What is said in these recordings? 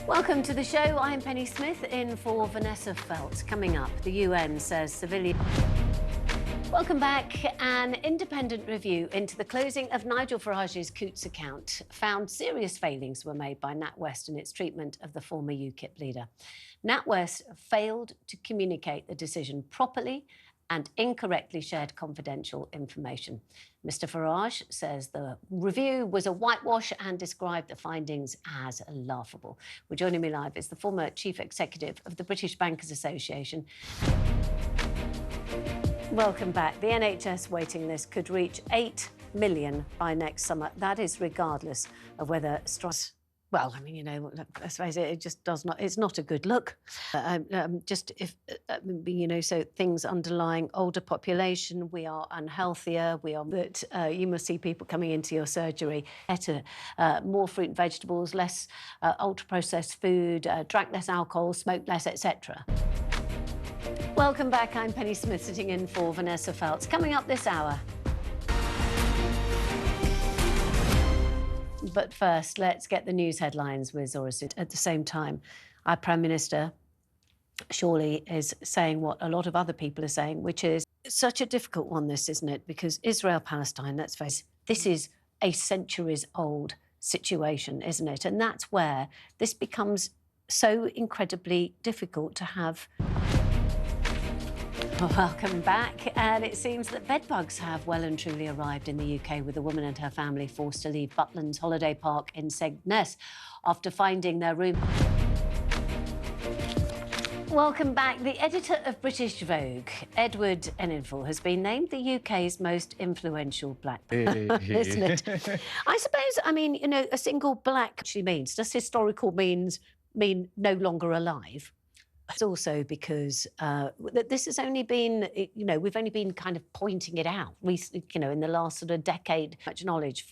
Welcome to the show. I'm Penny Smith in for Vanessa Feltz. Coming up, the UN says civilian... Welcome back. An independent review into the closing of Nigel Farage's Coutts account found serious failings were made by NatWest in its treatment of the former UKIP leader. NatWest failed to communicate the decision properly and incorrectly shared confidential information. Mr. Farage says the review was a whitewash and described the findings as laughable. Well, joining me live is the former Chief Executive of the British Bankers Association. Welcome back. The NHS waiting list could reach 8 million by next summer. That is regardless of whether stress... Well, I mean, you know, I suppose it just does not... It's not a good look. So things underlying older population, we are unhealthier, we are... That you must see people coming into your surgery, better, more fruit and vegetables, less ultra-processed food, drank less alcohol, smoked less, etc. Welcome back. I'm Penny Smith, sitting in for Vanessa Feltz. Coming up this hour. But first, let's get the news headlines with Zora Sud. At the same time, our Prime Minister surely is saying what a lot of other people are saying, which is such a difficult one, this, isn't it? Because Israel-Palestine, let's face it, this is a centuries-old situation, isn't it? And that's where this becomes so incredibly difficult to have... Welcome back. And it seems that bedbugs have well and truly arrived in the UK, with a woman and her family forced to leave Butland's holiday park in Skegness after finding their room. Welcome back. The editor of British Vogue, Edward Enninful, has been named the UK's most influential black isn't it? I suppose, I mean, you know, a single black actually means, does historical mean no longer alive? It's also because this has only been, you know, we've only been kind of pointing it out recently, you know, in the last sort of decade. Much knowledge,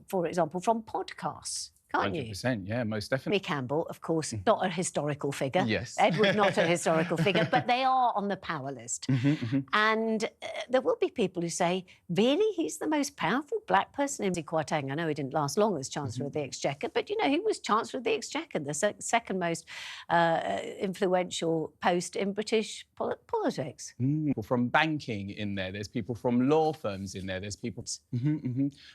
for example, from podcasts, can't you? 100%, yeah, most definitely. Campbell, of course, not a historical figure. Yes. Edward, not a historical figure, but they are on the power list. And there will be people who say, really, he's the most powerful black person in Kwarteng. I know he didn't last long as Chancellor of the Exchequer, but, you know, he was Chancellor of the Exchequer, the second most influential post in British politics. From banking in there, there's people from law firms in there, there's people...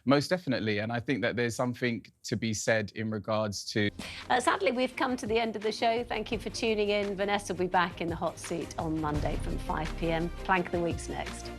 Most definitely, and I think that there's something to be said in regards to... Sadly, we've come to the end of the show. Thank you for tuning in. Vanessa will be back in the hot seat on Monday from 5 p.m. Plank of the Week's next.